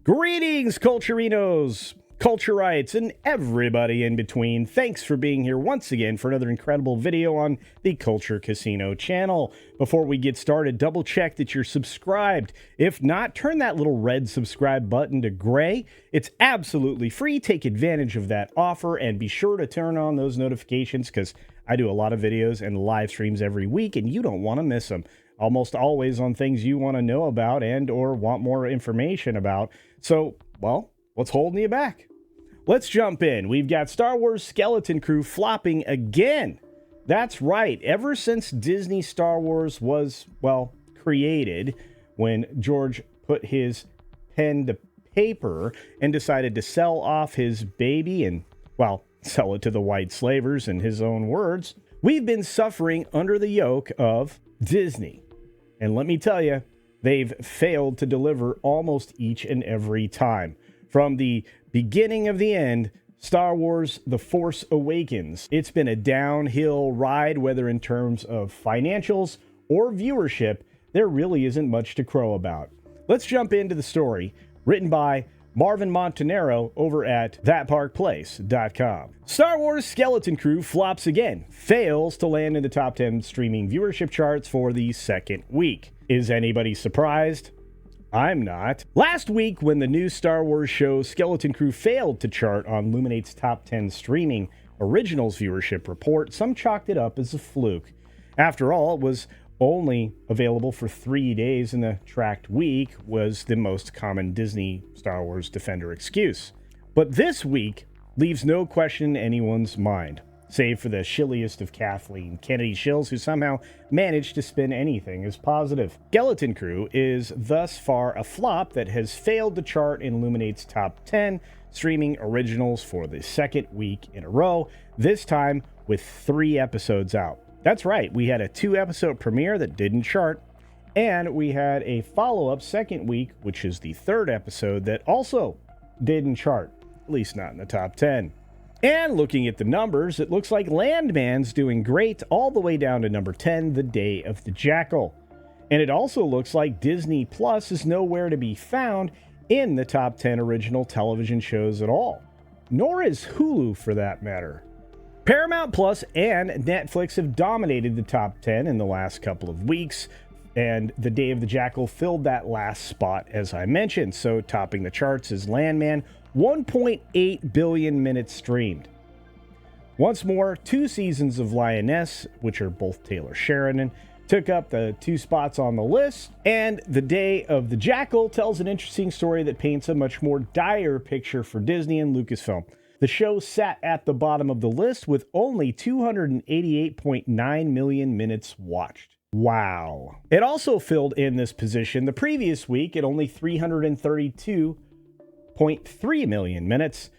Greetings, Cultureinos, Cultureites, and everybody in between. Thanks for being here once again for another incredible video on the CultureCasino channel. Before we get started, double check that you're subscribed. If not, turn that little red subscribe button to gray. It's absolutely free. Take advantage of that offer and be sure to turn on those notifications because I do a lot of videos and live streams every week and you don't want to miss them. Almost always on things you want to know about and or want more information about. So, well, what's holding you back? Let's jump in. We've got Star Wars Skeleton Crew flopping again. That's right. Ever since Disney Star Wars was, well, created, when George put his pen to paper and decided to sell off his baby and, well, sell it to the white slavers in his own words, we've been suffering under the yoke of Disney. And let me tell you, they've failed to deliver almost each and every time. From the beginning of the end, Star Wars The Force Awakens, it's been a downhill ride, whether in terms of financials or viewership. There really isn't much to crow about. Let's jump into the story, written by Marvin Montanaro over at thatparkplace.com. Star Wars Skeleton Crew flops again, fails to land in the top 10 streaming viewership charts for the second week. Is anybody surprised? I'm not. Last week, when the new Star Wars show Skeleton Crew failed to chart on Luminate's top 10 streaming originals viewership report, some chalked it up as a fluke. After all, it was only available for 3 days in the tracked week was the most common Disney Star Wars Defender excuse. But this week leaves no question in anyone's mind, save for the shilliest of Kathleen Kennedy shills who somehow managed to spin anything as positive. Skeleton Crew is thus far a flop that has failed to chart in Luminate's top 10 streaming originals for the second week in a row, this time with 3 episodes out. That's right, we had a 2-episode premiere that didn't chart, and we had a follow-up second week, which is the 3rd episode, that also didn't chart, at least not in the top 10. And looking at the numbers, it looks like Landman's doing great all the way down to number 10, The Day of the Jackal. And it also looks like Disney Plus is nowhere to be found in the top 10 original television shows at all. Nor is Hulu, for that matter. Paramount Plus and Netflix have dominated the top 10 in the last couple of weeks, and The Day of the Jackal filled that last spot, as I mentioned. So topping the charts is Landman, 1.8 billion minutes streamed. Once more, 2 seasons of Lioness, which are both Taylor Sheridan, took up the 2 spots on the list, and The Day of the Jackal tells an interesting story that paints a much more dire picture for Disney and Lucasfilm. The show sat at the bottom of the list with only 288.9 million minutes watched. Wow. It also filled in this position the previous week at only 332.3 million minutes,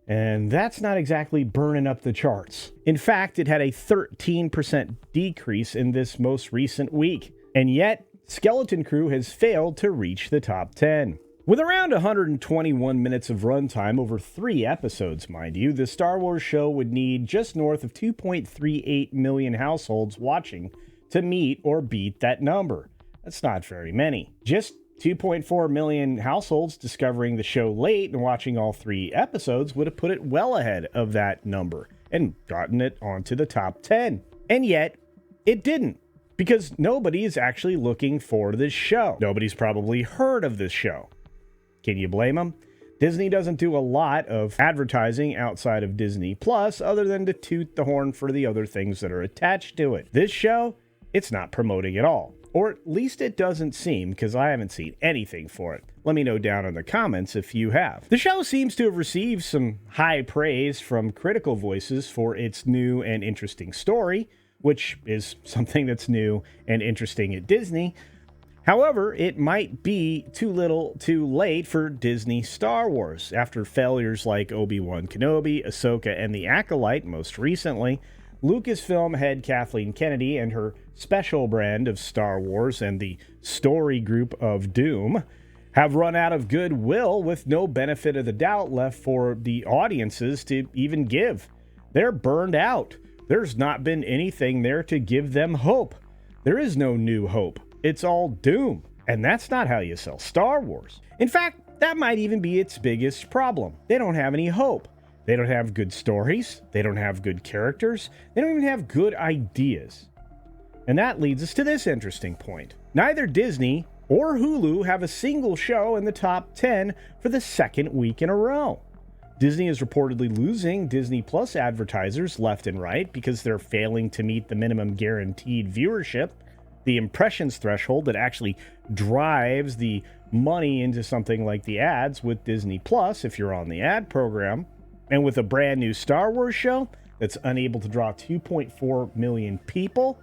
and that's not exactly burning up the charts. In fact, it had a 13% decrease in this most recent week, and yet Skeleton Crew has failed to reach the top 10. With around 121 minutes of runtime over 3 episodes, mind you, the Star Wars show would need just north of 2.38 million households watching to meet or beat that number. That's not very many. Just 2.4 million households discovering the show late and watching all 3 episodes would have put it well ahead of that number and gotten it onto the top 10. And yet, it didn't, because nobody is actually looking for this show. Nobody's probably heard of this show. Can you blame them? Disney doesn't do a lot of advertising outside of Disney Plus other than to toot the horn for the other things that are attached to it. This show, it's not promoting at all. Or at least it doesn't seem, because I haven't seen anything for it. Let me know down in the comments if you have. The show seems to have received some high praise from critical voices for its new and interesting story, which is something that's new and interesting at Disney. However, it might be too little too late for Disney Star Wars. After failures like Obi-Wan Kenobi, Ahsoka, and The Acolyte most recently, Lucasfilm head Kathleen Kennedy and her special brand of Star Wars and the story group of Doom have run out of goodwill with no benefit of the doubt left for the audiences to even give. They're burned out. There's not been anything there to give them hope. There is no new hope. It's all doom. And that's not how you sell Star Wars. In fact, That might even be its biggest problem. They don't have any hope. They don't have good stories. They don't have good characters. They don't even have good ideas. And that leads us to this interesting point. Neither Disney or Hulu have a single show in the top 10 for the second week in a row. Disney is reportedly losing Disney Plus advertisers left and right because they're failing to meet the minimum guaranteed viewership, the impressions threshold that actually drives the money into something like the ads with Disney Plus if you're on the ad program. And with a brand new Star Wars show that's unable to draw 2.4 million people,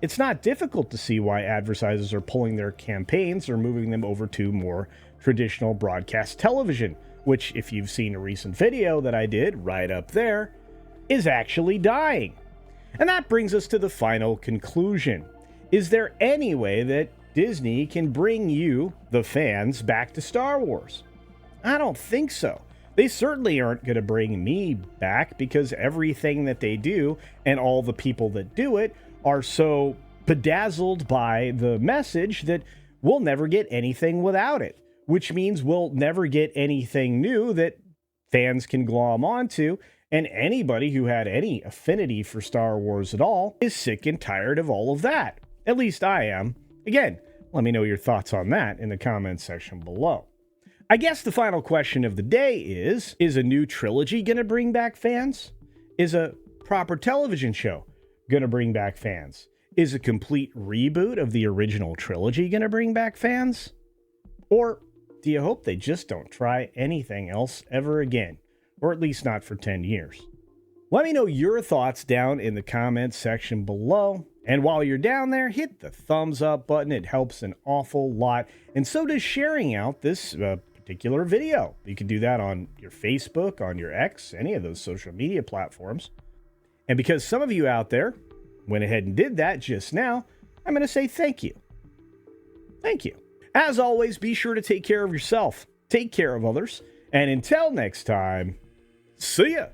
it's not difficult to see why advertisers are pulling their campaigns or moving them over to more traditional broadcast television, which, if you've seen a recent video that I did right up there, is actually dying. And that brings us to the final conclusion. Is there any way that Disney can bring you, the fans, back to Star Wars? I don't think so. They certainly aren't going to bring me back because everything that they do and all the people that do it are so bedazzled by the message that we'll never get anything without it, which means we'll never get anything new that fans can glom onto, and anybody who had any affinity for Star Wars at all is sick and tired of all of that. At least I am. Again, let me know your thoughts on that in the comments section below. I guess the final question of the day is a new trilogy going to bring back fans? Is a proper television show going to bring back fans? Is a complete reboot of the original trilogy going to bring back fans? Or do you hope they just don't try anything else ever again? Or at least not for 10 years. Let me know your thoughts down in the comments section below. And while you're down there, hit the thumbs up button. It helps an awful lot. And so does sharing out this particular video. You can do that on your Facebook, on your X, any of those social media platforms. And because some of you out there went ahead and did that just now, I'm going to say thank you. Thank you. As always, be sure to take care of yourself, take care of others, and until next time, see ya!